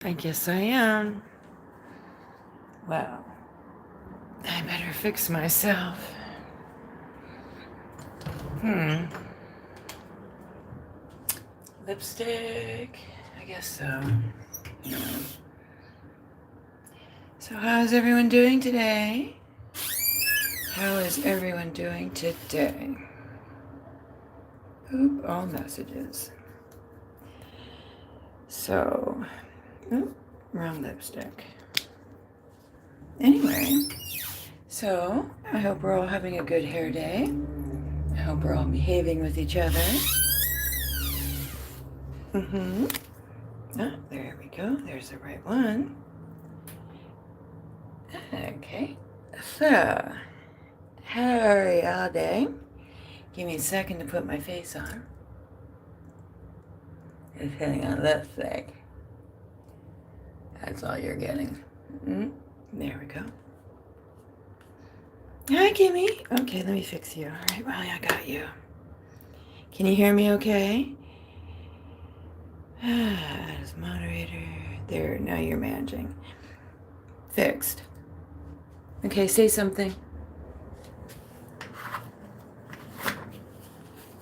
I guess I am. Well, I better fix myself. Lipstick. I guess so. So how's everyone doing today? How is everyone doing today? Oop, all messages. So, wrong lipstick. Anyway, so I hope we're all having a good hair day. I hope we're all behaving with each other. Ah, there we go. There's the right one. Okay. So, how are y'all day? Give me a second to put my face on. Just hitting on lipstick. That's all you're getting. There we go. Hi, Kimmy. Okay, let me fix you. All right, well, I got you. Can you hear me okay? As moderator. There, now you're managing. Fixed. Okay, say something.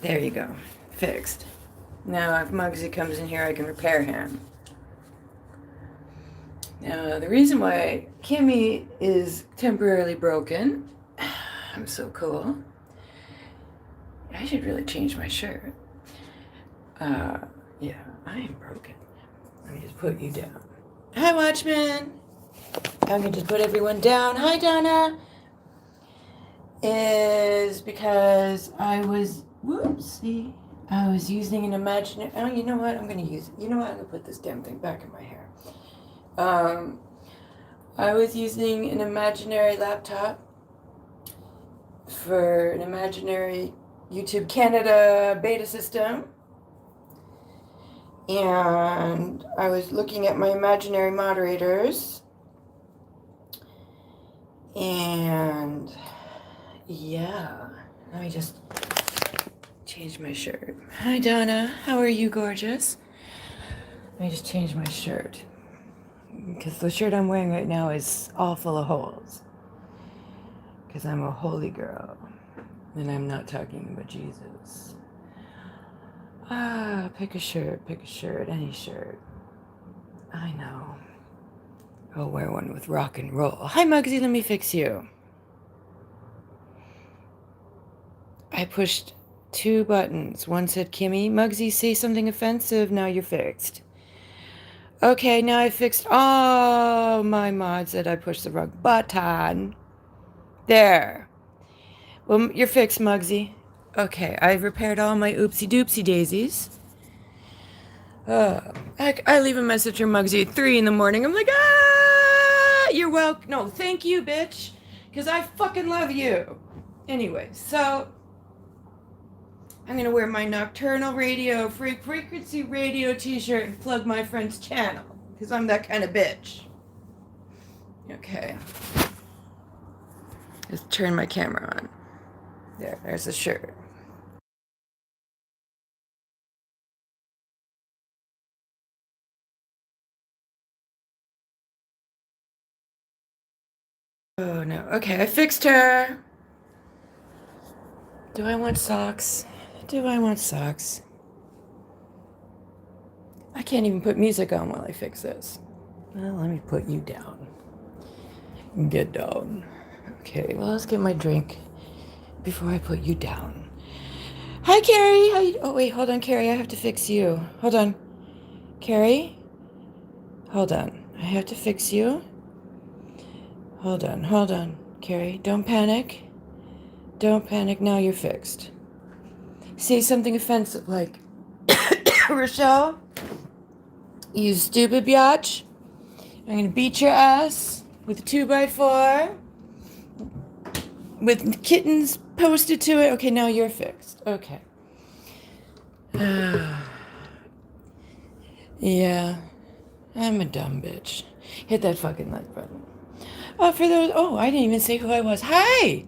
There you go. Fixed. Now, if Muggsy comes in here, I can repair him. Now, the reason why Kimmy is temporarily broken, I'm so cool. I should really change my shirt. Yeah, I am broken. Let me just put you down. Hi, Watchman. I'm going to just put everyone down. Hi, Donna. Is because I was, whoopsie, I was using an imaginary, oh, you know what, I'm going to put this damn thing back in my hair. I was using an imaginary laptop for an imaginary YouTube Canada beta system. And I was looking at my imaginary moderators. And yeah, let me just change my shirt. Hi, Donna. How are you, gorgeous? Let me just change my shirt. Because the shirt I'm wearing right now is all full of holes. Because I'm a holy girl. And I'm not talking about Jesus. Pick a shirt, any shirt. I know. I'll wear one with rock and roll. Hi, Muggsy, let me fix you. I pushed 2 buttons. One said, Kimmy, Muggsy, say something offensive. Now you're fixed. Okay, now I fixed all my mods that I pushed the wrong button. There. Well, you're fixed, Muggsy. Okay, I've repaired all my oopsie doopsie daisies. I leave a message for Muggsy at 3 in the morning. I'm like, you're welcome. No, thank you, bitch. Because I fucking love you. Anyway, so I'm going to wear my Nocturnal Radio, Frequency Radio t-shirt and plug my friend's channel. Because I'm that kind of bitch. Okay. Just turn my camera on. There's the shirt. Oh no. Okay, I fixed her. Do I want socks? I can't even put music on while I fix this. Well, let me put you down. Get down. Okay, well, let's get my drink before I put you down. Hi, Carrie. Oh, wait, hold on, Carrie. I have to fix you. Hold on. Carrie? Hold on. I have to fix you. Hold on. Carrie, don't panic. Now you're fixed. Say something offensive like, Rochelle, you stupid biatch. I'm gonna beat your ass with a 2x4 with kittens posted to it. Okay, now you're fixed. Okay. Yeah, I'm a dumb bitch. Hit that fucking like button. I didn't even say who I was. Hi!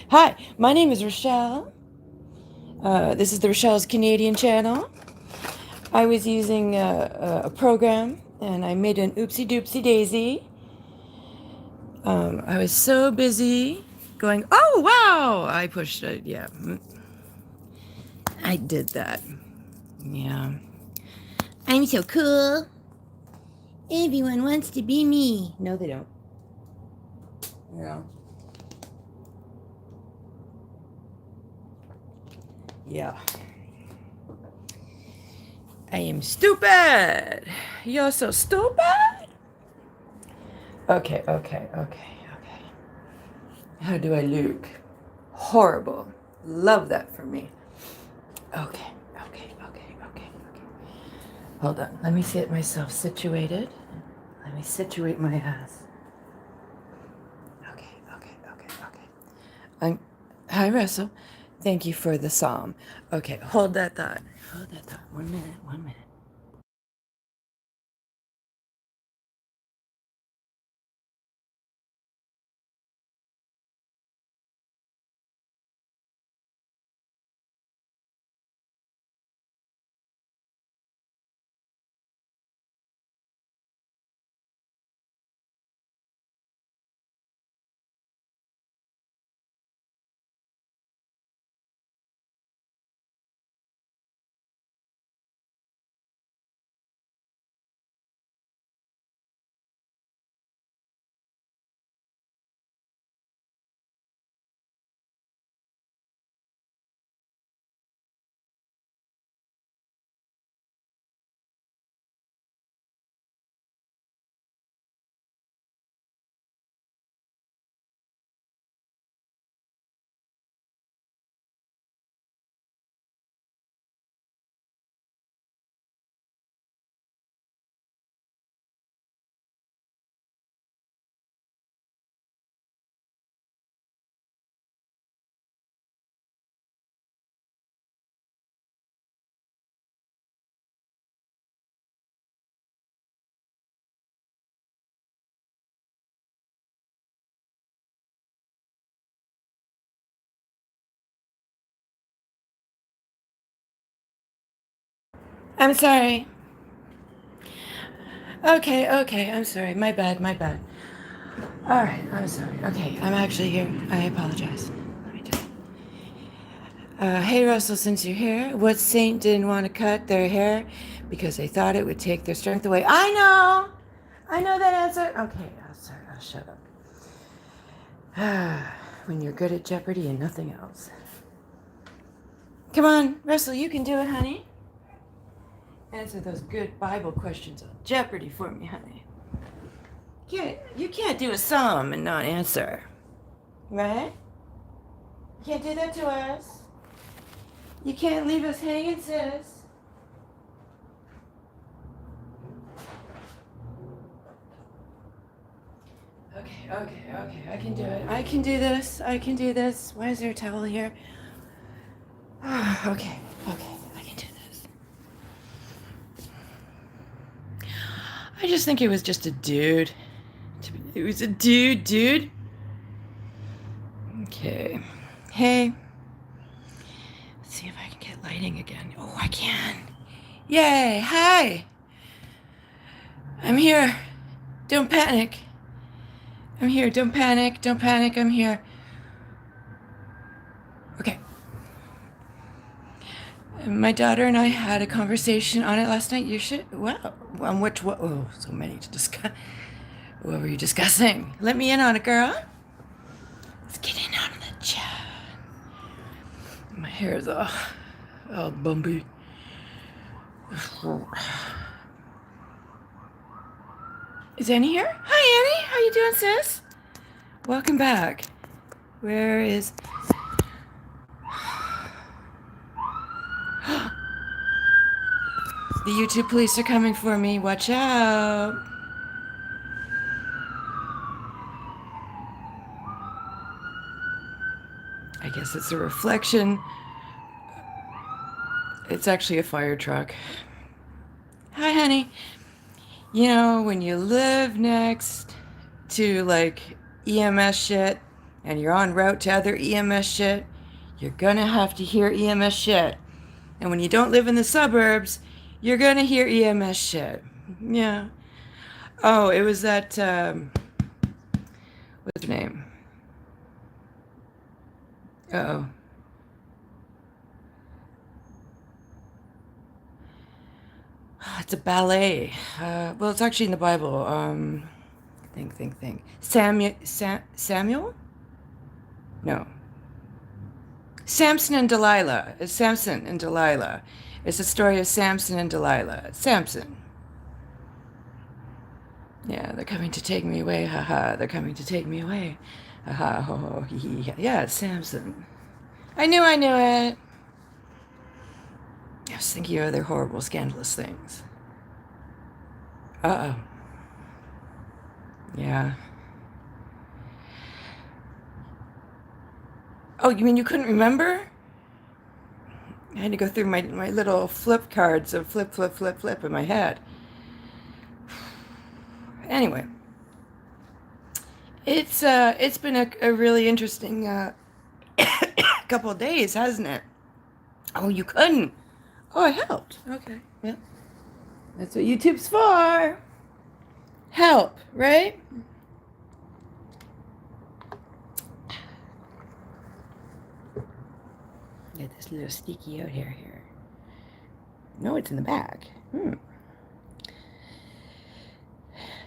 Hi, my name is Rochelle. This is the Rochelle's Canadian channel. I was using a program and I made an oopsie doopsie daisy. I was so busy going, oh, wow, I pushed it. Yeah, I did that. Yeah. I'm so cool. Everyone wants to be me. No, they don't. Yeah. Yeah. I am stupid. You're so stupid. Okay. How do I look? Horrible. Love that for me. Okay. Hold on. Let me get myself situated. Let me situate my ass. Okay. Hi, Russell. Thank you for the psalm. Okay, hold that thought. 1 minute. I'm sorry. Okay, I'm sorry. My bad. All right, I'm sorry. Okay, I'm actually here. I apologize. Let me just... hey, Russell, since you're here, what saint didn't want to cut their hair because they thought it would take their strength away? I know that answer. Okay, I'll shut up. When you're good at Jeopardy and nothing else. Come on, Russell, you can do it, honey. Answer those good Bible questions on Jeopardy for me, honey. You can't do a psalm and not answer. Right? You can't do that to us. You can't leave us hanging, sis. Okay. I can do it. I can do this. Why is there a towel here? Okay. I can do this. I just think it was just a dude. It was a dude. Okay. Hey. Let's see if I can get lighting again. Oh, I can. Yay. Hi. I'm here. Don't panic. I'm here. Don't panic. I'm here. Okay. My daughter and I had a conversation on it last night. You should. Well, on which what? Oh, so many to discuss. What were you discussing? Let me in on it, girl. Let's get in on the chat. My hair is all bumpy. Is Annie here? Hi, Annie. How you doing, sis? Welcome back. Where is... The YouTube police are coming for me. Watch out. I guess it's a reflection. It's actually a fire truck. Hi, honey. You know, when you live next to like EMS shit and you're en route to other EMS shit, you're gonna have to hear EMS shit. And when you don't live in the suburbs, You're gonna hear EMS shit. Yeah. Oh, it was that, what's her name? Uh-oh. It's a ballet. Well, it's actually in the Bible. Think. Samuel? No. Samson and Delilah. It's Samson and Delilah. It's the story of Samson and Delilah. Samson. Yeah, they're coming to take me away. Haha, they're coming to take me away. Haha, ho, ho, hee, hee. Yeah, it's Samson. I knew it. I was thinking of other horrible, scandalous things. Uh-oh. Yeah. Oh, you mean you couldn't remember? I had to go through my little flip cards of flip in my head. Anyway, it's been a really interesting couple of days, hasn't it? Oh, you couldn't. Oh, I helped. Okay. Well, that's what YouTube's for. Help, right? Get this little sticky out here. No, it's in the back.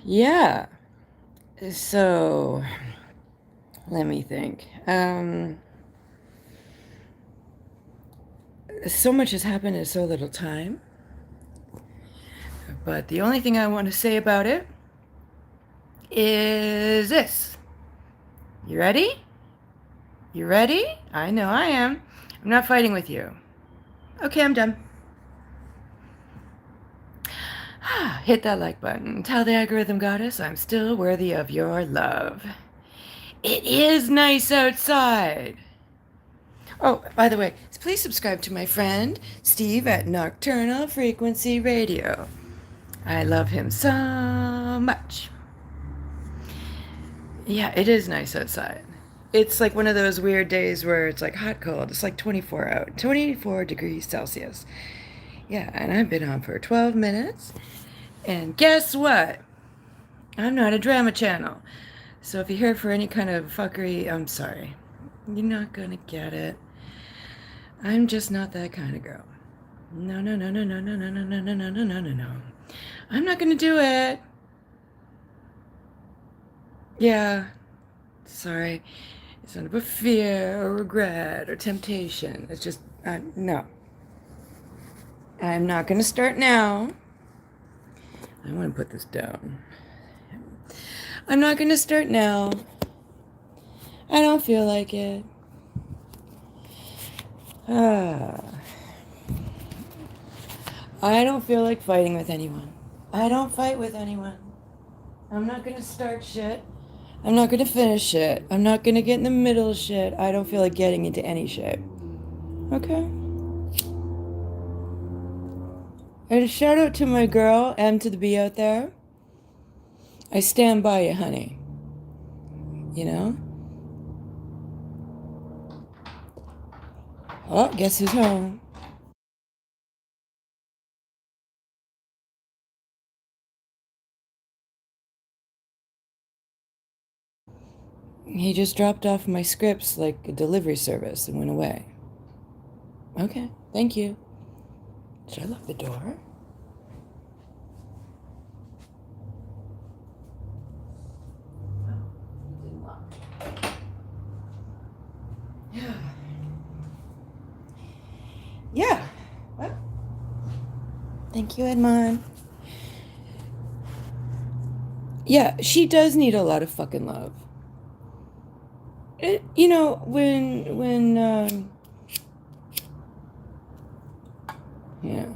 Yeah. So, let me think. So much has happened in so little time. But the only thing I want to say about it is this. You ready? You ready? I know I am. I'm not fighting with you. Okay, I'm done. Hit that like button. Tell the algorithm goddess I'm still worthy of your love. It is nice outside. Oh, by the way, please subscribe to my friend Steve at Nocturnal Frequency Radio. I love him so much. Yeah, it is nice outside. It's like one of those weird days where it's like hot, cold. It's like 24 degrees Celsius. Yeah, and I've been on for 12 minutes. And guess what? I'm not a drama channel. So if you're here for any kind of fuckery, I'm sorry. You're not gonna get it. I'm just not that kind of girl. No. I'm not gonna do it. Yeah. Sorry. It's not about fear or regret or temptation. It's just, no. I'm not gonna start now. I want to put this down. I'm not gonna start now. I don't feel like it. I don't feel like fighting with anyone. I don't fight with anyone. I'm not gonna start shit. I'm not gonna finish shit. I'm not gonna get in the middle of shit. I don't feel like getting into any shit. Okay? And a shout out to my girl, M to the B out there. I stand by you, honey. You know? Oh, guess who's home? He just dropped off my scripts like a delivery service and went away. Okay, thank you. Should I lock the door? Yeah. What? Thank you, Edmond. Yeah, she does need a lot of fucking love. You know, when yeah,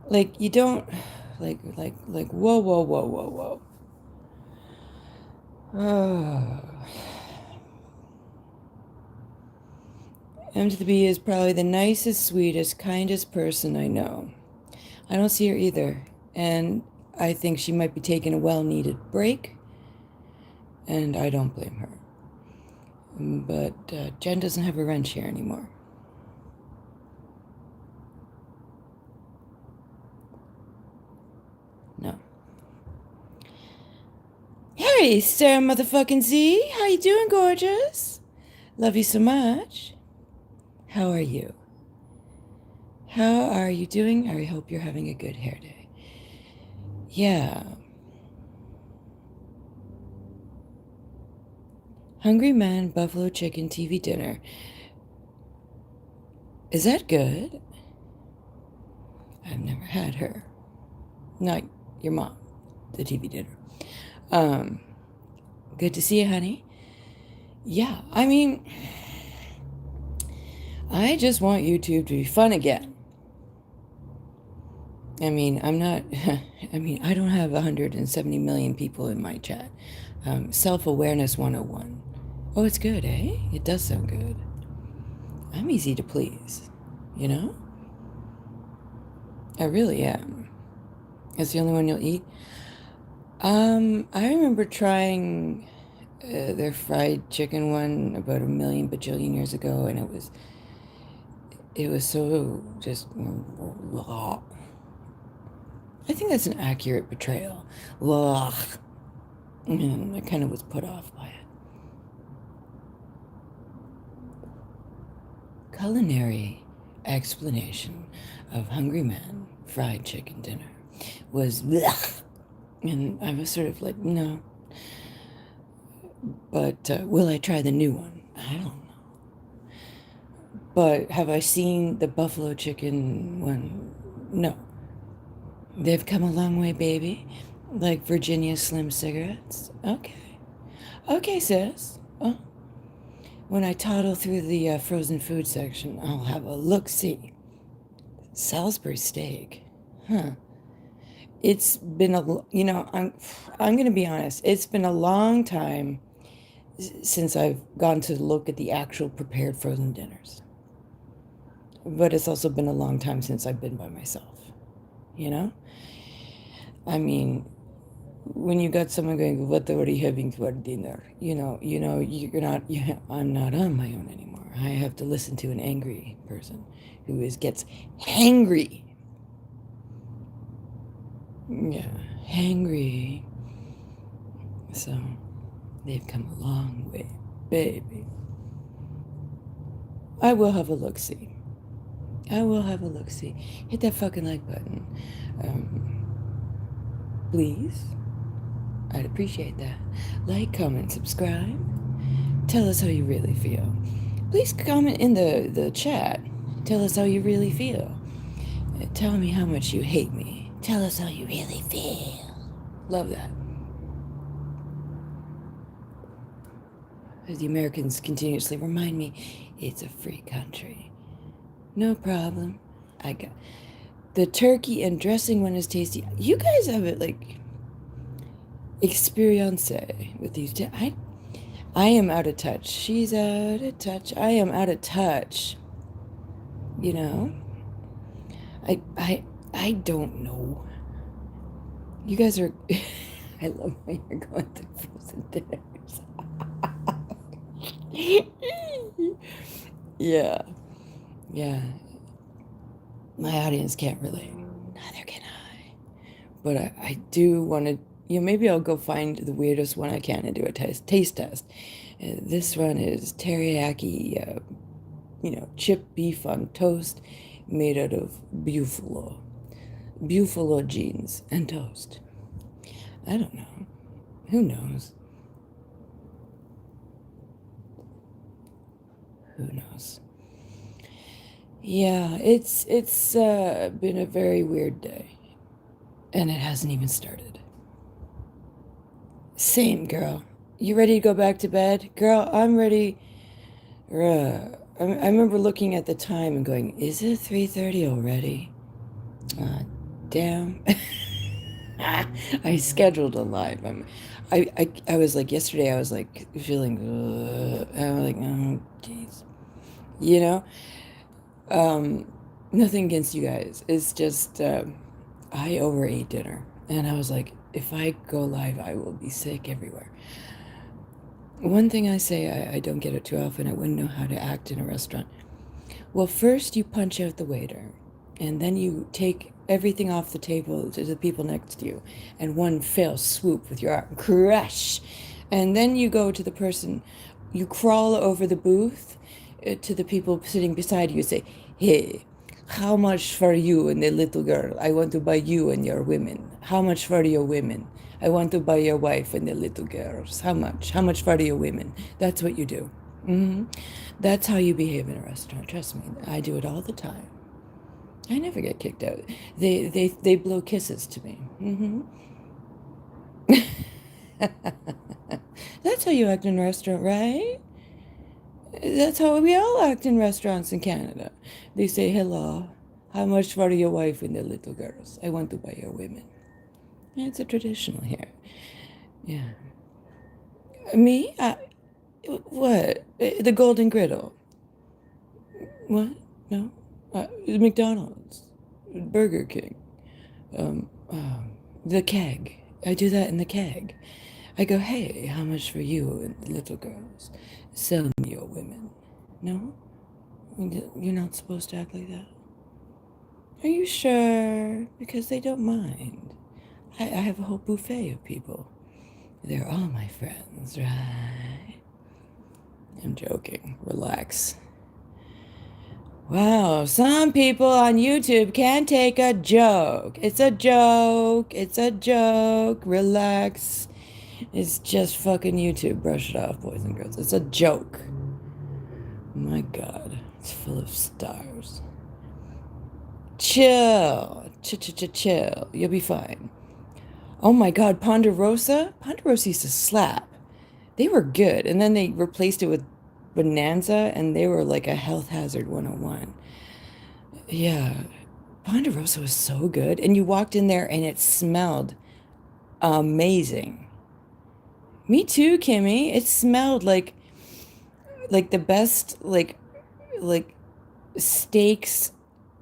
like you don't, like whoa. M to the B is probably the nicest, sweetest, kindest person I know. I don't see her either, and I think she might be taking a well-needed break, and I don't blame her. But Jen doesn't have a wrench here anymore. Hey, Sarah motherfucking Z. How you doing, gorgeous? Love you so much. How are you? How are you doing? I hope you're having a good hair day. Yeah. Hungry Man Buffalo Chicken TV dinner. Is that good? I've never had her. Not your mom, the TV dinner. Good to see you, honey. Yeah, I mean, I just want YouTube to be fun again. I mean, I'm not, I don't have 170 million people in my chat. Self-awareness 101. Oh, it's good, eh? It does sound good. I'm easy to please, you know? I really am. It's the only one you'll eat. I remember trying their fried chicken one about a million bajillion years ago, and it was so just, I think that's an accurate portrayal. And I kind of was put off by it. Culinary explanation of Hungry Man fried chicken dinner was blech. And I was sort of like, no. But will I try the new one? I don't know. But have I seen the buffalo chicken one? No. They've come a long way, baby. Like Virginia Slim cigarettes. Okay. Okay, sis. Oh. When I toddle through the frozen food section, I'll have a look-see. Salisbury steak. Huh. It's been I'm going to be honest. It's been a long time since I've gone to look at the actual prepared frozen dinners. But it's also been a long time since I've been by myself. You know? I mean, when you got someone going, what are you having for dinner? I'm not on my own anymore. I have to listen to an angry person who gets hangry. Yeah, hangry. So, they've come a long way, baby. I will have a look-see. Hit that fucking like button. Please. I'd appreciate that. Like, comment, subscribe. Tell us how you really feel. Please comment in the chat. Tell us how you really feel. Tell me how much you hate me. Tell us how you really feel. Love that. As the Americans continuously remind me, it's a free country. No problem. I got the turkey and dressing one is tasty. You guys have it like experience with these. I am out of touch. She's out of touch. I am out of touch. You know? I don't know. You guys are I love how you're going through frozen dinners. Yeah. Yeah. My audience can't relate. Neither can I. But I do want to, maybe I'll go find the weirdest one I can and do a taste test. This one is teriyaki, chipped beef on toast made out of buffalo jeans and toast. I don't know. Who knows? Who knows? Yeah, it's been a very weird day. And it hasn't even started. Same, girl. You ready to go back to bed? Girl, I'm ready. I remember looking at the time and going, is it 3:30 already? Damn. I scheduled a live. I was like, yesterday I was like feeling, I was like, oh, jeez. You know? Nothing against you guys. It's just, I overate dinner. And I was like, if I go live, I will be sick everywhere. One thing I say, I don't get it too often, I wouldn't know how to act in a restaurant. Well, first you punch out the waiter, and then you take everything off the table to the people next to you, and one fell swoop with your arm, crush. And then you go to the person, you crawl over the booth to the people sitting beside you, say, hey, how much for you and the little girl? I want to buy you and your women. How much for your women? I want to buy your wife and the little girls. How much? How much for your women? That's what you do. That's how you behave in a restaurant. Trust me, I do it all the time. I never get kicked out. They blow kisses to me. That's how you act in a restaurant, right? That's how we all act in restaurants in Canada. They say, hello, how much for your wife and the little girls? I want to buy your women. It's a traditional here. Yeah. Me? What? The Golden Griddle. What? No? McDonald's. Burger King. The keg. I do that in the keg. I go, hey, how much for you and the little girls? Sell me your women. No? You're not supposed to act like that? Are you sure? Because they don't mind. I have a whole buffet of people. They're all my friends, right? I'm joking. Relax. Wow, some people on YouTube can't take a joke. It's a joke. It's a joke. Relax. It's just fucking YouTube. Brush it off, boys and girls. It's a joke. My God, it's full of stars. Chill. Chill. You'll be fine. Oh my God, Ponderosa? Ponderosa used to slap. They were good. And then they replaced it with Bonanza, and they were like a health hazard 101. Yeah. Ponderosa was so good. And you walked in there and it smelled amazing. Me too, Kimmy. It smelled like the best like steaks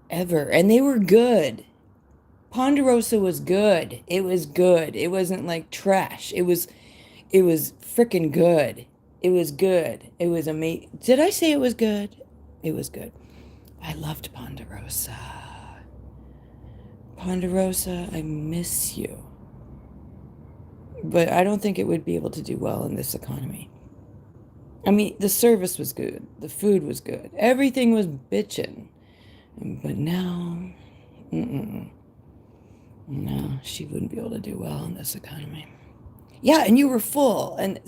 ever. And they were good. Ponderosa was good. It was good. It wasn't like trash. It was freaking good. It was good. It was amazing. Did I say it was good? It was good. I loved Ponderosa. Ponderosa, I miss you. But I don't think it would be able to do well in this economy. I mean, the service was good. The food was good. Everything was bitchin'. But now, no, she wouldn't be able to do well in this economy. Yeah, and you were full, and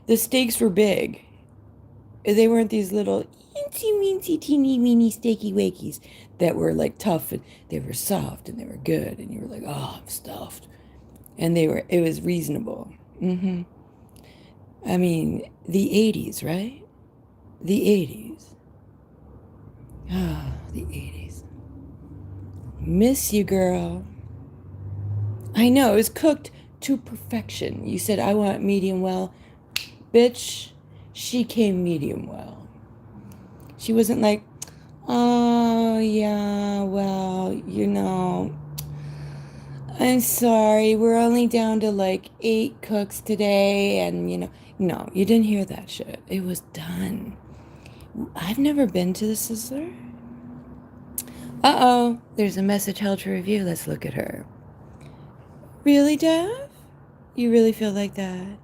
the steaks were big. They weren't these little teensy weensy teeny weeny steaky wakies that were like tough, and they were soft and they were good, and you were like, oh, I'm stuffed. And it was reasonable. I mean, the 80s, right? The 80s. Ah, the 80s. Miss you, girl. I know, it was cooked to perfection. You said, I want medium well. Bitch, she came medium well. She wasn't like, oh, yeah, well, I'm sorry, we're only down to like 8 cooks today, and no, you didn't hear that shit. It was done. I've never been to the Sizzler. Uh-oh, there's a message held for review. Let's look at her. Really, Dev? You really feel like that?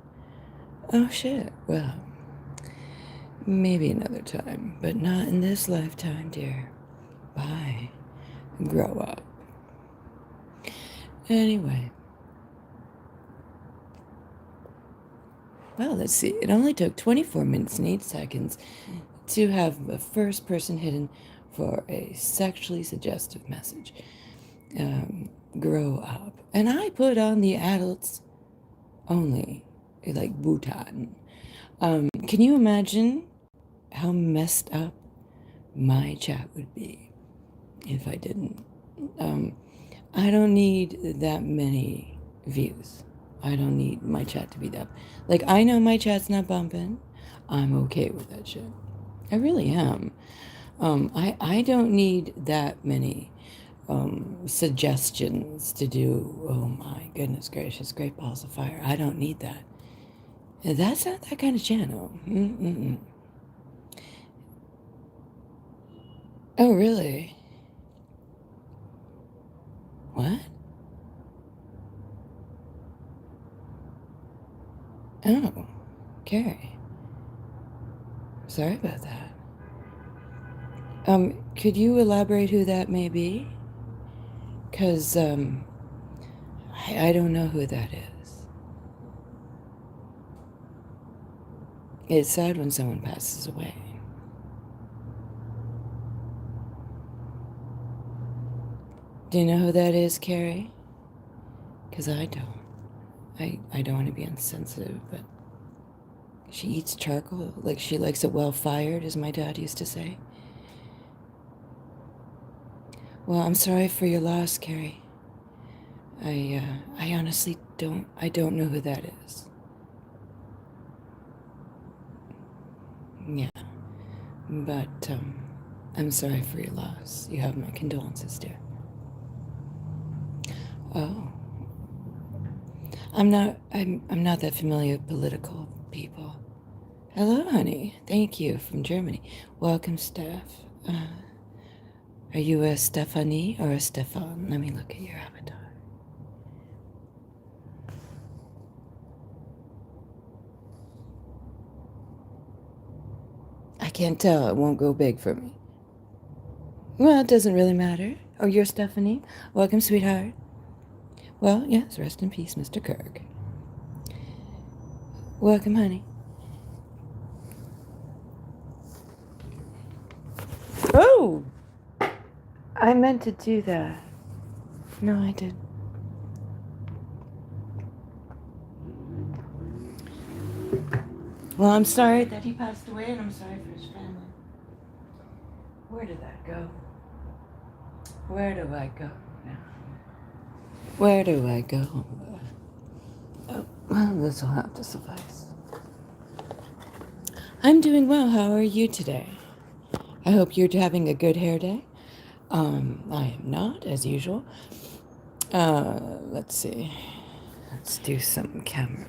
Oh, shit. Well, maybe another time, but not in this lifetime, dear. Bye. Grow up. Anyway. Well, let's see. It only took 24 minutes and 8 seconds to have the first person hidden for a sexually suggestive message. Grow up. And I put on the adults only, like Bhutan. Can you imagine how messed up my chat would be if I didn't? I don't need that many views. I don't need my chat to be that. Like, I know my chat's not bumping. I'm okay with that shit. I really am. I don't need that many suggestions to do. Oh my goodness gracious, great balls of fire. I don't need that. That's not that kind of channel. Oh, really? What? Oh, Carrie. Sorry about that. Could you elaborate who that may be? Because, I don't know who that is. It's sad when someone passes away. Do you know who that is, Carrie? Because I don't. I don't want to be insensitive, but she eats charcoal like she likes it well fired, as my dad used to say. Well, I'm sorry for your loss, Carrie. I honestly don't know who that is. Yeah, but, I'm sorry for your loss. You have my condolences, dear. Oh, I'm not that familiar with political people. Hello, honey. Thank you from Germany. Welcome, Steph. Are you a Stephanie or a Stefan? Let me look at your avatar. I can't tell. It won't go big for me. Well, it doesn't really matter. Oh, you're Stephanie? Welcome, sweetheart. Well, yes, rest in peace, Mr. Kirk. Welcome, honey. Oh! I meant to do that. No, I didn't. Well, I'm sorry that he passed away, and I'm sorry for his family. Where did that go? Where do I go now? Where do I go? Oh, well, this will have to suffice. I'm doing well. How are you today? I hope you're having a good hair day. I am not, as usual. Let's see. Let's do some camera.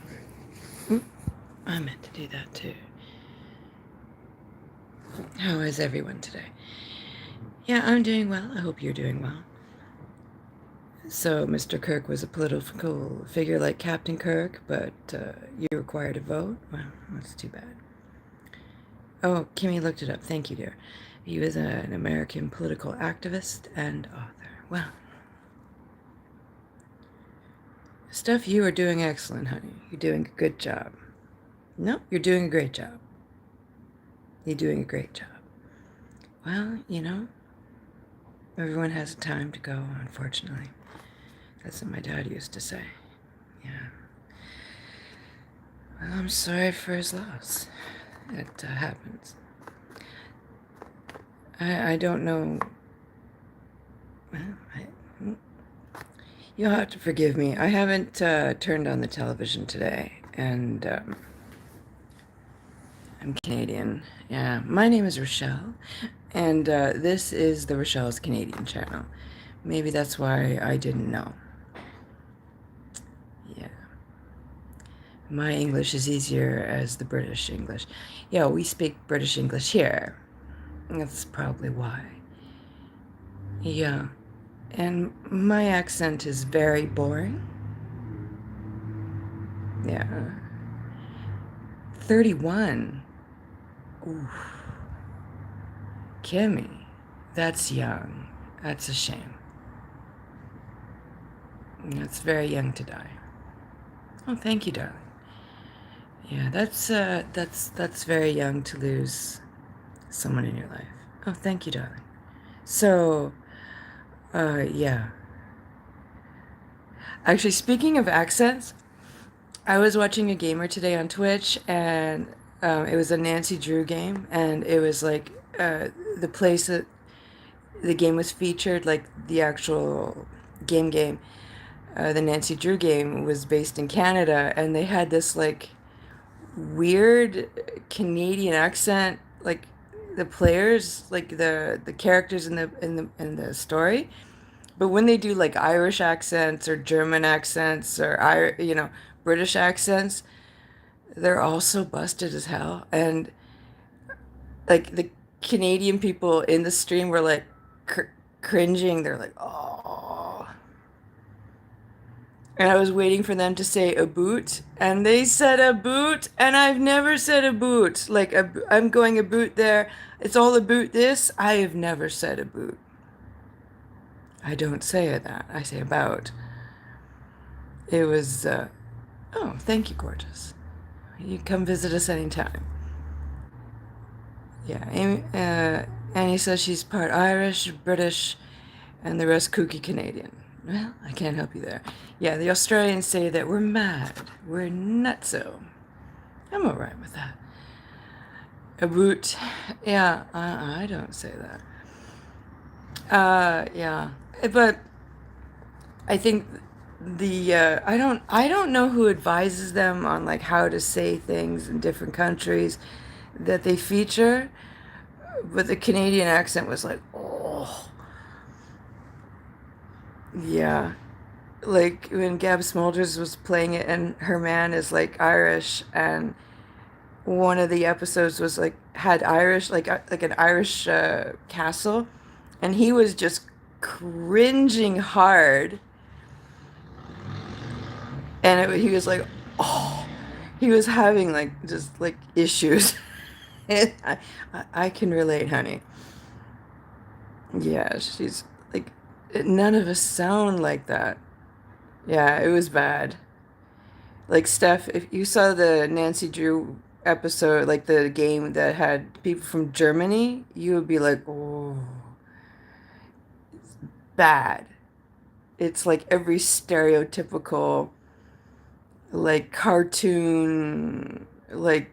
I meant to do that too. How is everyone today? Yeah, I'm doing well. I hope you're doing well. So, Mr. Kirk was a political figure like Captain Kirk, but you required a vote? Well, that's too bad. Oh, Kimmy looked it up. Thank you, dear. He was an American political activist and author. Well, Steph, you are doing excellent, honey. You're doing a good job. No, you're doing a great job. You're doing a great job. Well, everyone has a time to go, unfortunately. That's what my dad used to say. Yeah. Well, I'm sorry for his loss. It happens. I don't know. Well, you'll have to forgive me. I haven't turned on the television today, and I'm Canadian. Yeah, my name is Rochelle, and this is the Rochelle's Canadian channel. Maybe that's why I didn't know. Yeah. My English is easier as the British English. Yeah, we speak British English here. That's probably why. Yeah. And my accent is very boring. Yeah. 31. Ooh. Kimmy. That's young. That's a shame. That's very young to die. Oh, thank you, darling. Yeah, that's very young to lose someone in your life. Oh, thank you, darling. So, yeah. Actually, speaking of accents, I was watching a gamer today on Twitch, and it was a Nancy Drew game, and it was like the place that the game was featured, like the actual game. The Nancy Drew game was based in Canada, and they had this like weird Canadian accent, like the players, like the characters in the story. But when they do like Irish accents or German accents or British accents, they're all so busted as hell. And like the Canadian people in the stream were like cringing. They're like, oh. And I was waiting for them to say a boot, and they said a boot, and I've never said a boot. Like I'm going a boot there. It's all a boot this. I have never said a boot. I don't say that. I say about. It was, oh, thank you, gorgeous. You come visit us anytime. Yeah, Annie says she's part Irish, British, and the rest kooky Canadian. Well, I can't help you there. Yeah, the Australians say that we're mad. We're nutso. I'm all right with that. A boot. Yeah, I don't say that. Yeah. But I think I don't know who advises them on like how to say things in different countries that they feature, but the Canadian accent was like, oh, yeah. Like when Gab Smulders was playing it and her man is like Irish, and one of the episodes was like had Irish like an Irish castle, and he was just cringing hard, and he was like, oh, he was having like just like issues. I can relate, honey. Yeah, she's like, none of us sound like that. Yeah, it was bad. Like Steph, if you saw the Nancy Drew episode, like the game that had people from Germany, you would be like, oh, bad. It's like every stereotypical, like cartoon, like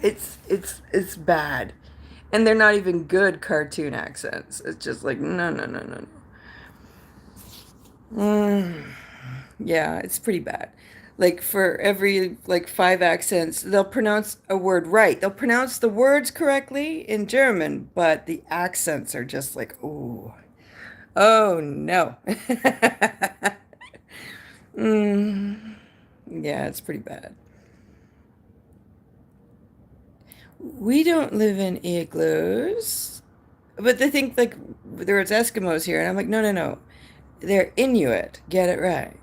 it's bad. And they're not even good cartoon accents. It's just like, no, no, no, no, no. Yeah, it's pretty bad. Like for every like five accents, they'll pronounce a word right. They'll pronounce the words correctly in German, but the accents are just like, oh, oh no. Mm, yeah, it's pretty bad. We don't live in igloos, but they think like there's Eskimos here, and I'm like, no, no, no. They're Inuit. Get it right.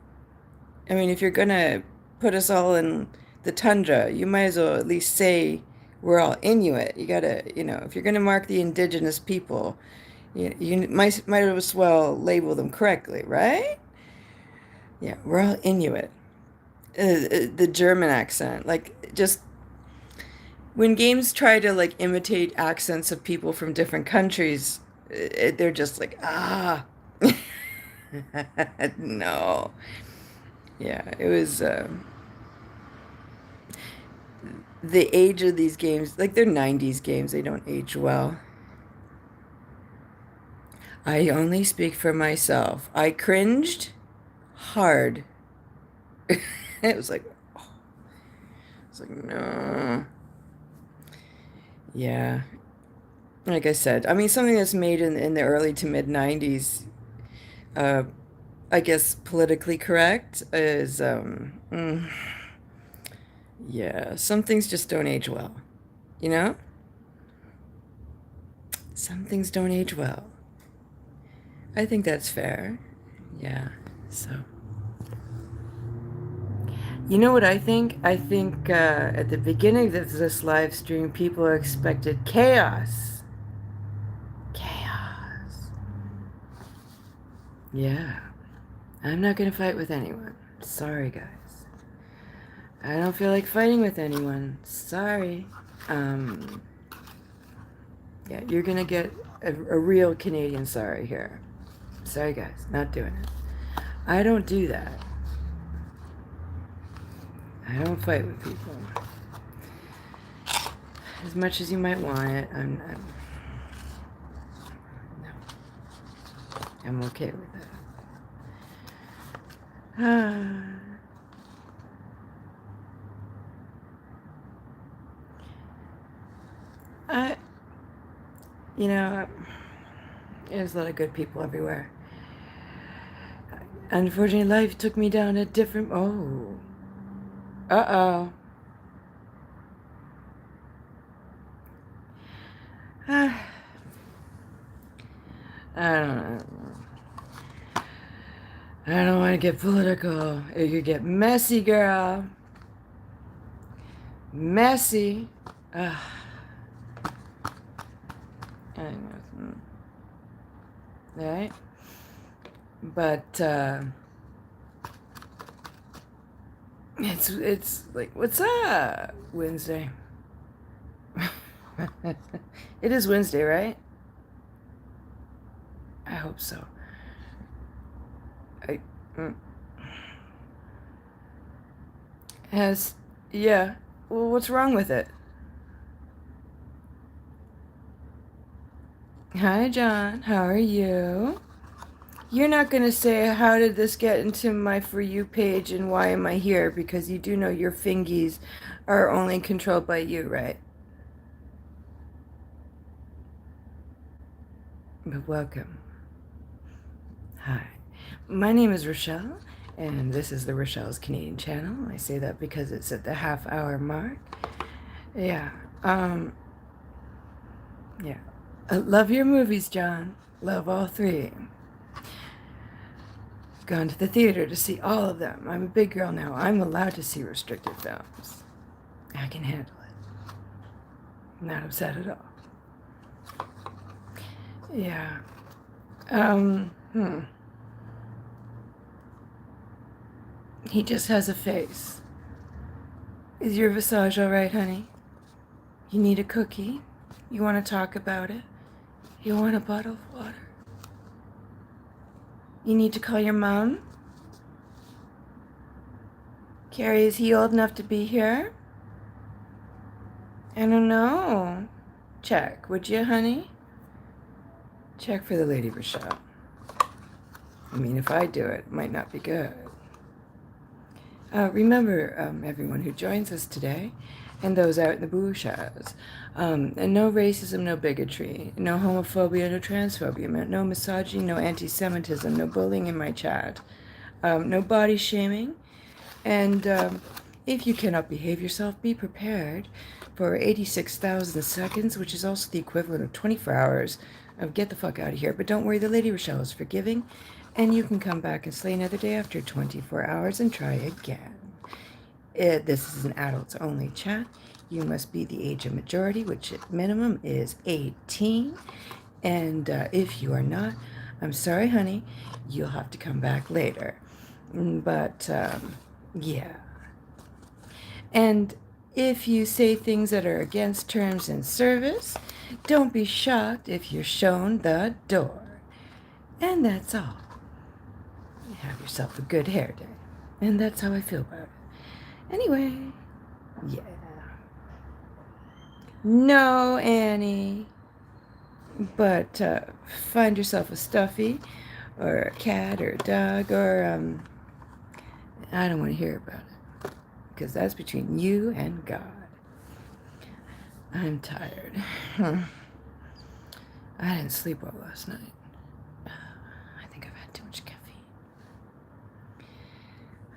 I mean, if you're gonna put us all in the tundra, you might as well at least say we're all Inuit. You gotta, if you're gonna mark the indigenous people, you might as well label them correctly, right? Yeah, we're all Inuit. The German accent, like just when games try to like imitate accents of people from different countries, they're just like, ah, no. Yeah, it was. The age of these games, like they're 90s games, they don't age well. I only speak for myself. I cringed hard. It was like, oh, it's like, no. Yeah. Like I said, I mean, something that's made in the early to mid 90s, uh, I guess politically correct is, yeah, some things just don't age well, you know? Some things don't age well. I think that's fair. Yeah, so. You know what I think? I think at the beginning of this live stream, people expected chaos. Chaos. Yeah. I'm not going to fight with anyone. Sorry, guys. I don't feel like fighting with anyone. Sorry. Um, yeah, you're going to get a real Canadian sorry here. Sorry, guys. Not doing it. I don't do that. I don't fight with people. As much as you might want it, no, I'm okay with that. I, you know, there's a lot of good people everywhere. Unfortunately, life took me down a different. Oh, uh-oh. I don't know. I don't want to get political. It could get messy, girl. Messy. Ugh. I know. Right? But it's like, what's up? Wednesday. It is Wednesday, right? I hope so. I mm. Has yeah. Well, what's wrong with it? Hi, John. How are you? You're not going to say, how did this get into my For You page and why am I here? Because you do know your fingies are only controlled by you, right? But welcome. Hi. My name is Rochelle, and this is the Rochelle's Canadian channel. I say that because it's at the half-hour mark. Yeah. Um, yeah. Love your movies, John. Love all three. Gone to the theater to see all of them. I'm a big girl now. I'm allowed to see restricted films. I can handle it. Not upset at all. Yeah. Hmm. He just has a face. Is your visage all right, honey? You need a cookie? You want to talk about it? You want a bottle of water? You need to call your mom? Carrie, is he old enough to be here? I don't know. Check, would you, honey? Check for the Lady Rochelle. I mean, if I do it, it might not be good. Remember, everyone who joins us today, and those out in the bushes, and no racism, no bigotry, no homophobia, no transphobia, no misogyny, no anti-Semitism, no bullying in my chat, no body shaming, and if you cannot behave yourself, be prepared for 86,000 seconds, which is also the equivalent of 24 hours of get the fuck out of here. But don't worry, the Lady Rochelle is forgiving, and you can come back and slay another day after 24 hours and try again. This is an adults only chat. You must be the age of majority, which at minimum is 18. And if you are not, I'm sorry, honey, you'll have to come back later. But yeah. And if you say things that are against terms and service, don't be shocked if you're shown the door. And that's all. Have yourself a good hair day. And that's how I feel about it. Anyway, yeah. No, Annie. But find yourself a stuffy or a cat or a dog or, I don't want to hear about it. Because that's between you and God. I'm tired. I didn't sleep well last night. I think I've had too much caffeine.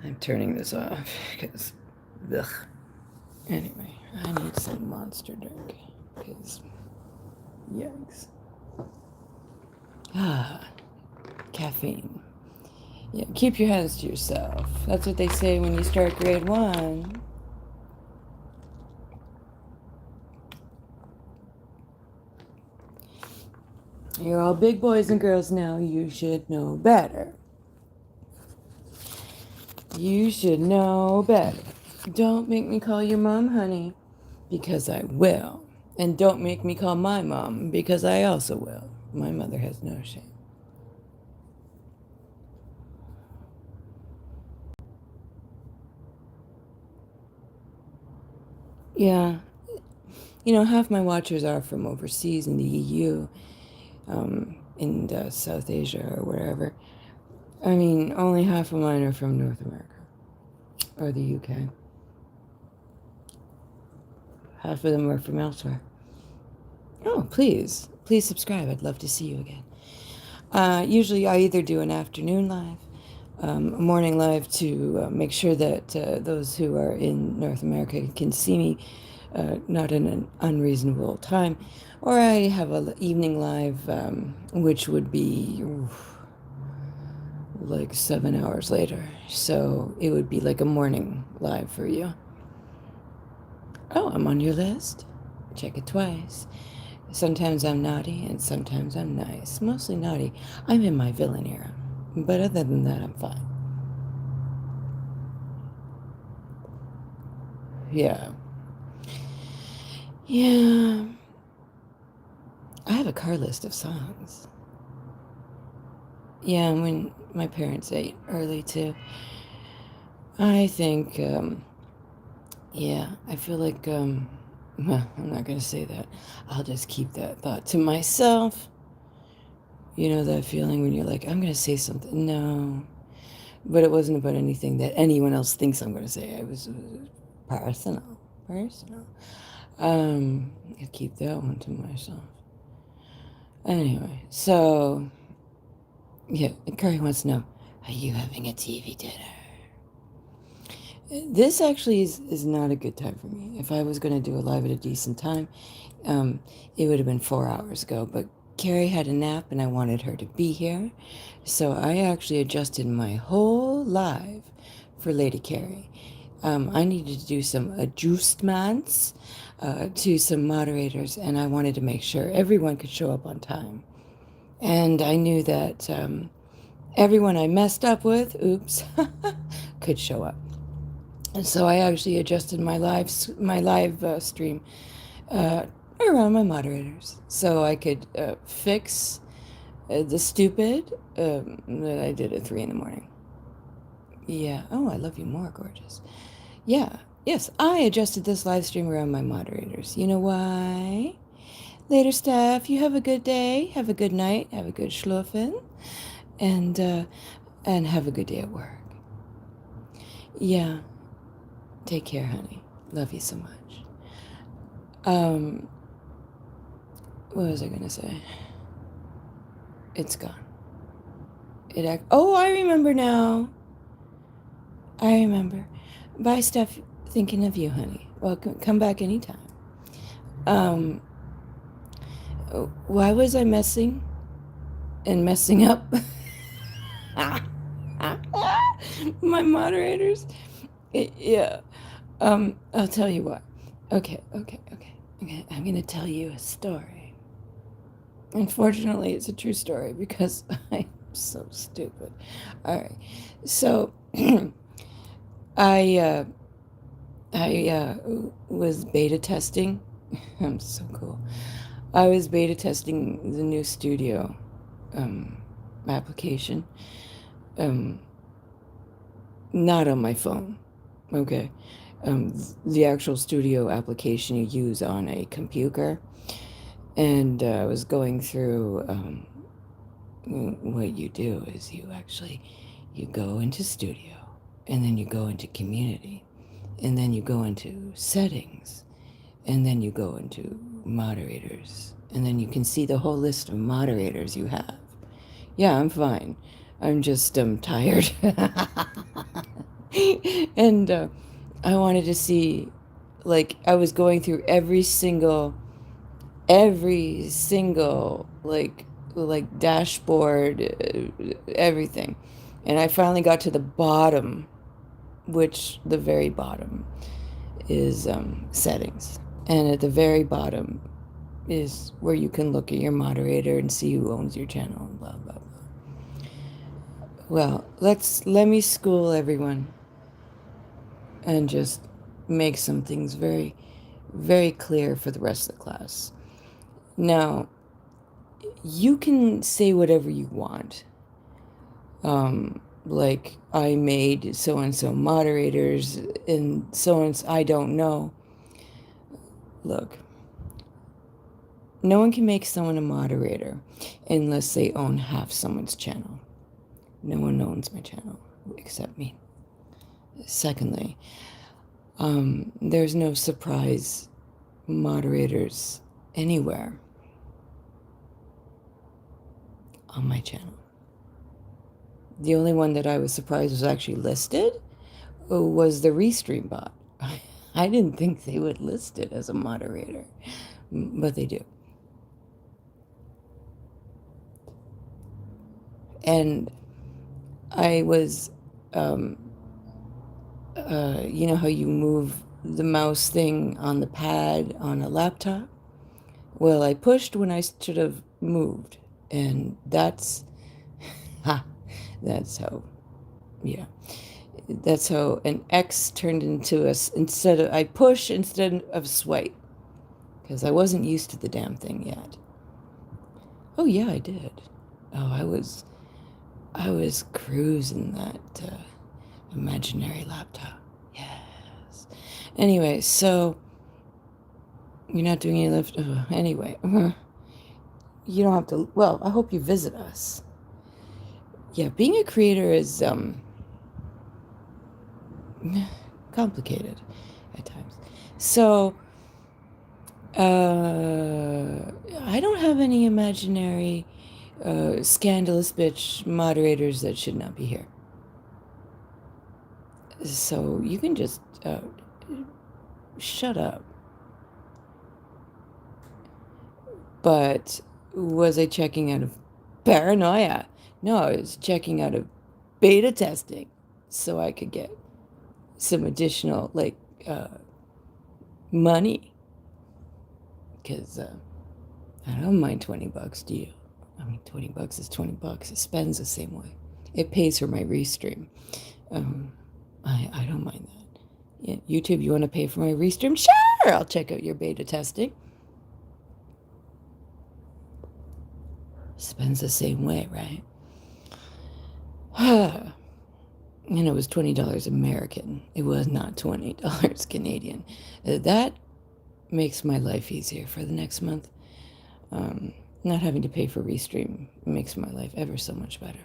I'm turning this off because, ugh. Anyway, I need some monster drink because, yikes. Caffeine. Yeah, keep your hands to yourself. That's what they say when you start grade 1. You're all big boys and girls now. You should know better. You should know better. Don't make me call your mom, honey, because I will. And don't make me call my mom, because I also will. My mother has no shame. Yeah. You know, half my watchers are from overseas in the EU, in South Asia or wherever. I mean, only half of mine are from North America or the UK. Half of them are from elsewhere. Oh, please. Please subscribe. I'd love to see you again. Usually I either do an afternoon live, a morning live to make sure that those who are in North America can see me not in an unreasonable time, or I have an evening live, which would be like 7 hours later. So it would be like a morning live for you. Oh, I'm on your list. Check it twice. Sometimes I'm naughty and sometimes I'm nice. Mostly naughty. I'm in my villain era. But other than that, I'm fine. Yeah. Yeah. I have a car list of songs. Yeah, when my parents ate early too. I think, yeah, I feel like, well, I'm not going to say that. I'll just keep that thought to myself. You know that feeling when you're like, I'm going to say something? No. But it wasn't about anything that anyone else thinks I'm going to say. It was personal. Personal. I keep that one to myself. Anyway, so, yeah, Curry wants to know, are you having a TV dinner? This actually is not a good time for me. If I was going to do a live at a decent time, um, it would have been 4 hours ago. But Carrie had a nap and I wanted her to be here. So I actually adjusted my whole live for Lady Carrie. I needed to do some adjustments to some moderators, and I wanted to make sure everyone could show up on time. And I knew that everyone I messed up with, oops, could show up. And so I actually adjusted my live stream around my moderators so I could fix the stupid that I did at 3 in the morning. Yeah. Oh, I love you more, gorgeous. Yeah. Yes, I adjusted this live stream around my moderators. You know why? Later, Steph. You have a good day. Have a good night. Have a good schluffen. And have a good day at work. Yeah. Take care, honey. Love you so much. Um, what was I gonna say? It's gone. Oh, I remember now. I remember. Bye, Steph. Thinking of you, honey. Welcome. Come back anytime. Um, why was I messing up? My moderators. Yeah. I'll tell you what. Okay. I'm gonna tell you a story. Unfortunately, it's a true story because I'm so stupid. All right. So, I was beta testing. I'm so cool. I was beta testing the new studio application. Not on my phone. Okay. The actual studio application you use on a computer. And I was going through what you do is you go into studio, and then you go into community, and then you go into settings, and then you go into moderators, and then you can see the whole list of moderators you have. Yeah, I'm fine. I'm just tired. And I wanted to see, like, I was going through every single like dashboard, everything. And I finally got to the bottom, which the very bottom is settings. And at the very bottom is where you can look at your moderator and see who owns your channel and blah, blah, blah. Well, let me school everyone and just make some things very, very clear for the rest of the class. Now, you can say whatever you want. Like, I made so-and-so moderators and so-and-so, I don't know. Look, no one can make someone a moderator unless they own half someone's channel. No one owns my channel except me. Secondly, there's no surprise moderators anywhere on my channel. The only one that I was surprised was actually listed was the Restream bot. I didn't think they would list it as a moderator, but they do. And I was, you know how you move the mouse thing on the pad on a laptop? Well, I pushed when I should have moved. And ha, that's how, yeah. That's how an X turned into I push instead of swipe. Because I wasn't used to the damn thing yet. Oh yeah, I did. Oh, I was cruising that imaginary laptop. Yes. Anyway, so you're not doing any lift. Anyway, you don't have to. Well, I hope you visit us. Yeah, being a creator is complicated at times. So, I don't have any imaginary scandalous bitch moderators that should not be here. So you can just shut up. But was I checking out of paranoia? No, I was checking out of beta testing so I could get some additional uh, money. Because I don't mind $20, do you? I mean, $20 is $20. It spends the same way. It pays for my restream. Um, I don't mind that. Yeah, YouTube, you want to pay for my restream? Sure, I'll check out your beta testing. Spends the same way, right? And it was $20 American. It was not $20 Canadian. That makes my life easier for the next month. Not having to pay for restream makes my life ever so much better.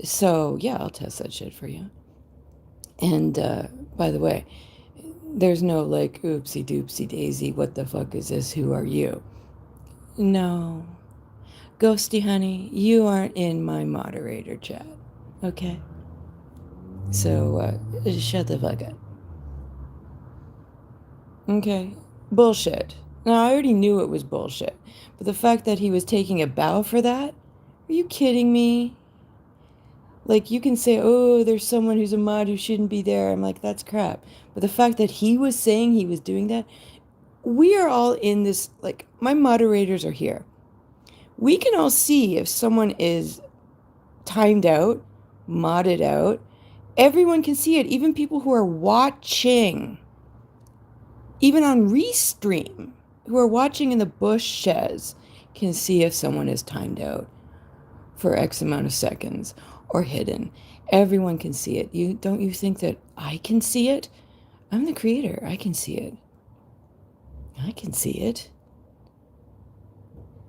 So yeah, I'll test that shit for you. And by the way, there's no like oopsie doopsie daisy, what the fuck is this? Who are you? No. Ghosty honey, you aren't in my moderator chat. Okay? So shut the fuck up. Okay? Bullshit. Now I already knew it was bullshit. But the fact that he was taking a bow for that? Are you kidding me? Like, you can say, oh, there's someone who's a mod who shouldn't be there. I'm like, that's crap. But the fact that he was saying he was doing that, we are all in this, like, my moderators are here. We can all see if someone is timed out, modded out. Everyone can see it, even people who are watching, even on Restream, who are watching in the bushes, can see if someone is timed out for X amount of seconds or hidden. Everyone can see it. Don't you think that I can see it? I'm the creator. I can see it. I can see it.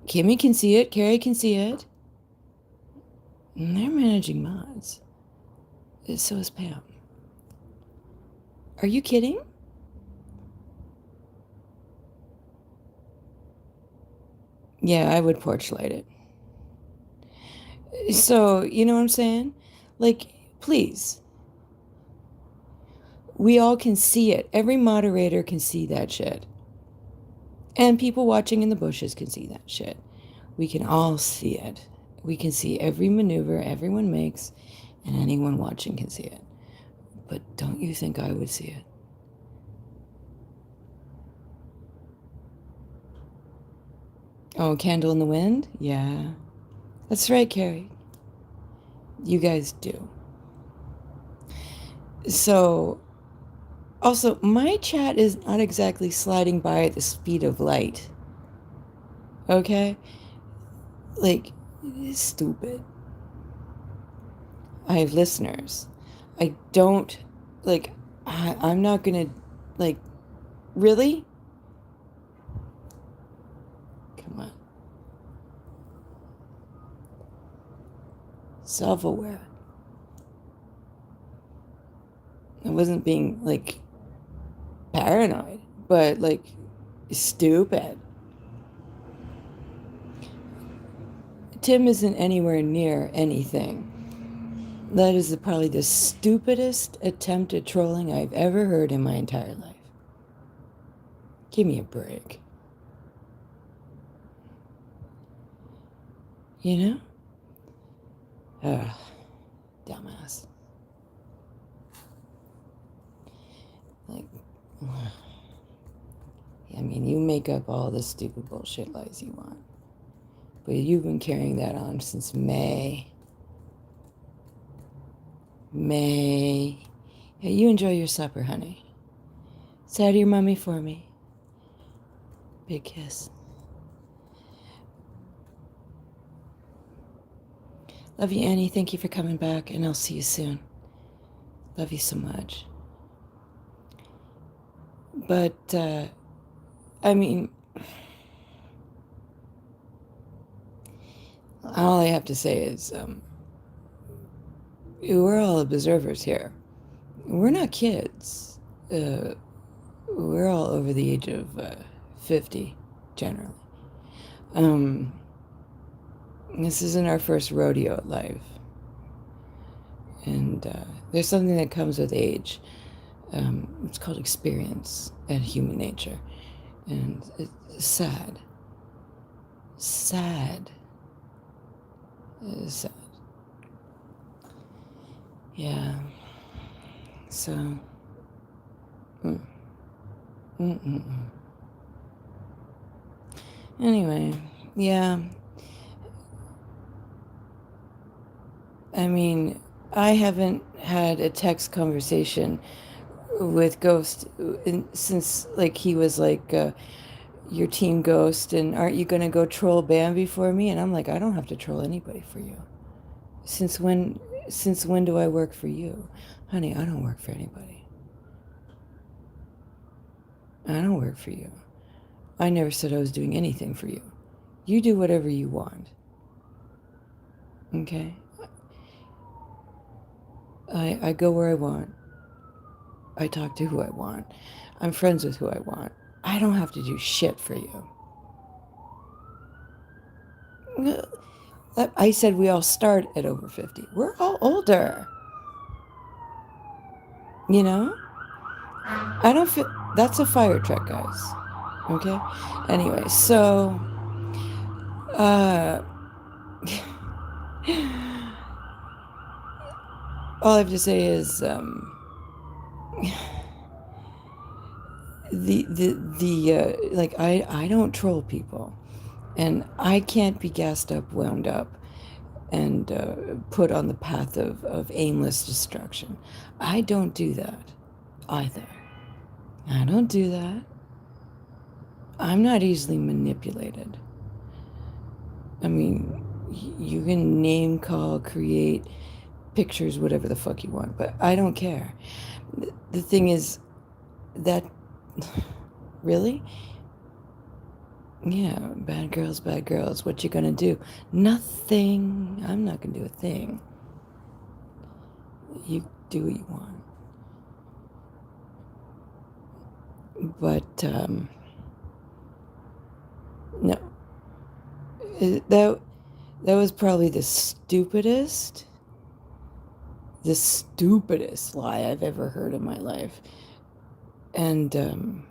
Kimmy can see it. Carrie can see it. And they're managing mods. So is Pam. Are you kidding? Yeah, I would porch light it. So, you know what I'm saying? Like, please. We all can see it. Every moderator can see that shit. And people watching in the bushes can see that shit. We can all see it. We can see every maneuver everyone makes, and anyone watching can see it. But don't you think I would see it? Oh, candle in the wind? Yeah. That's right, Carrie. You guys do. So, also, my chat is not exactly sliding by at the speed of light. Okay? Like, it's stupid. I have listeners. I don't, like, I'm not gonna, like, really? Come on. Self-aware. I wasn't being, like, paranoid, but, like, stupid. Tim isn't anywhere near anything. That is probably the stupidest attempt at trolling I've ever heard in my entire life. Give me a break. You know? Dumbass. Like, I mean, you make up all the stupid bullshit lies you want. But you've been carrying that on since May. May. Hey, you enjoy your supper, honey. Say hi to your mommy for me. Big kiss. Love you, Annie. Thank you for coming back, and I'll see you soon. Love you so much. But, I mean, all I have to say is, we're all observers here. We're not kids. We're all over the age of 50, generally. This isn't our first rodeo at life. And there's something that comes with age. It's called experience and human nature. And it's sad. Sad. It's sad. Yeah. So. Anyway, yeah. I mean, I haven't had a text conversation with Ghost since, like, he was like, your team Ghost, and aren't you gonna go troll Bambi for me? And I'm like, I don't have to troll anybody for you. Since when do I work for you? Honey, I don't work for anybody. I don't work for you. I never said I was doing anything for you. You do whatever you want. Okay? I go where I want. I talk to who I want. I'm friends with who I want. I don't have to do shit for you. I said we all start at over 50. We're all older. You know? I don't feel... That's a fire truck, guys. Okay? Anyway, so... all I have to say is... like, I don't troll people. And I can't be gassed up, wound up, and put on the path of aimless destruction. I don't do that either. I don't do that. I'm not easily manipulated. I mean, you can name call, create pictures, whatever the fuck you want, but I don't care. The thing is that, really? Yeah, bad girls, bad girls. What you gonna do? Nothing. I'm not gonna do a thing. You do what you want. But, no. That was probably the stupidest lie I've ever heard in my life. And,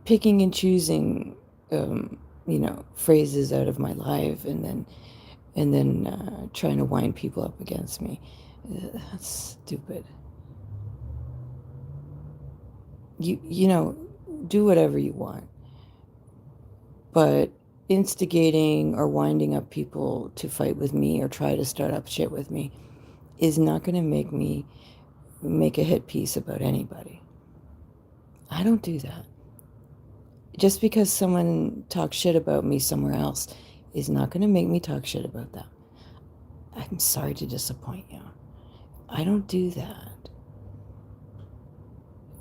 picking and choosing, phrases out of my life, and then trying to wind people up against me. That's stupid. You do whatever you want, but instigating or winding up people to fight with me or try to start up shit with me is not going to make me make a hit piece about anybody. I don't do that. Just because someone talks shit about me somewhere else is not going to make me talk shit about them. I'm sorry to disappoint you. I don't do that.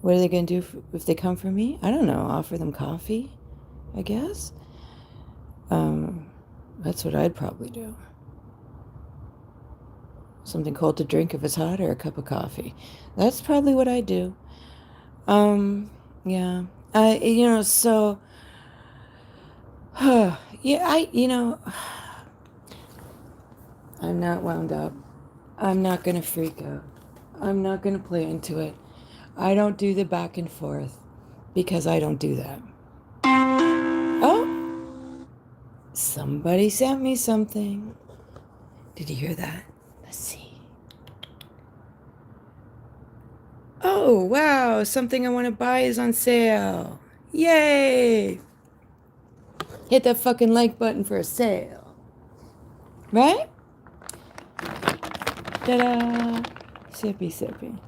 What are they going to do if they come for me? I don't know. Offer them coffee, I guess. That's what I'd probably do. Something cold to drink if it's hot, or a cup of coffee. That's probably what I'd do. Yeah. So, yeah, I'm not wound up. I'm not going to freak out. I'm not going to play into it. I don't do the back and forth because I don't do that. Oh, somebody sent me something. Did you hear that? Let's see. Oh, wow. Something I want to buy is on sale. Yay. Hit that fucking like button for a sale. Right? Ta-da. Sippy, sippy.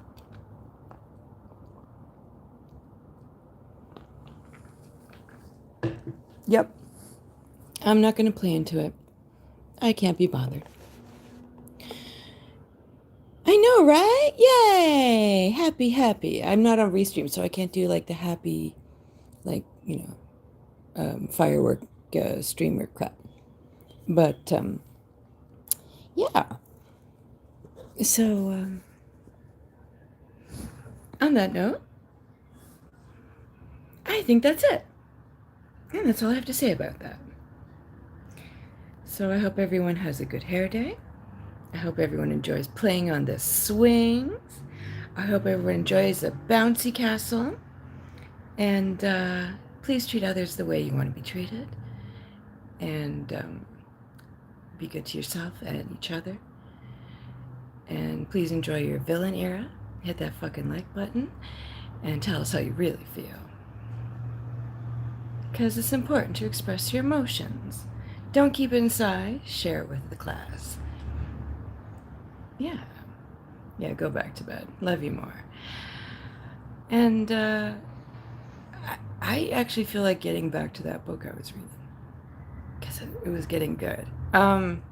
Yep. I'm not going to play into it. I can't be bothered. I know, right? Yay! Happy, happy. I'm not on Restream, so I can't do like the happy, like, firework streamer crap. But, yeah. So, on that note, I think that's it. And that's all I have to say about that. So I hope everyone has a good hair day. I hope everyone enjoys playing on the swings. I hope everyone enjoys the bouncy castle. And please treat others the way you want to be treated. And be good to yourself and each other. And please enjoy your villain era. Hit that fucking like button. And tell us how you really feel. Because it's important to express your emotions. Don't keep it inside. Share it with the class. Yeah. Yeah, go back to bed. Love you more. And I actually feel like getting back to that book I was reading. Because it was getting good. Am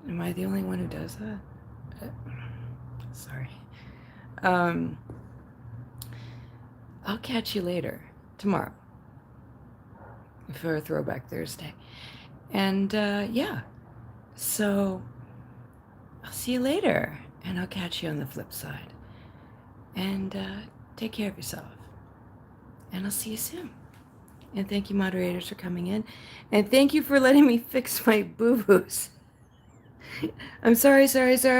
I the only one who does that? Sorry. I'll catch you later. Tomorrow. For a Throwback Thursday. And yeah. So I'll see you later. And I'll catch you on the flip side. And take care of yourself. And I'll see you soon. And thank you, moderators, for coming in. And thank you for letting me fix my boo-boos. I'm sorry. Did I say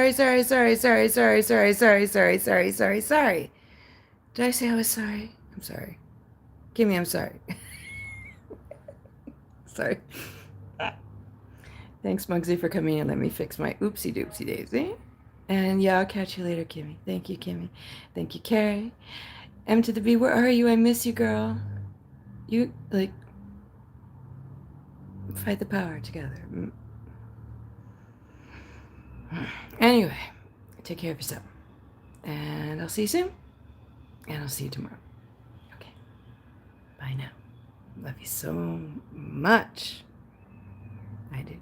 I was sorry? I'm sorry. Kimmy, I'm sorry. Sorry. Thanks, Muggsy, for coming in and let me fix my oopsie doopsie daisy. And yeah, I'll catch you later, Kimmy. Thank you, Kimmy. Thank you, Carrie. M to the B, where are you? I miss you, girl. You, like, fight the power together. Anyway, take care of yourself. And I'll see you soon. And I'll see you tomorrow. Okay. Bye now. Love you so much. I do.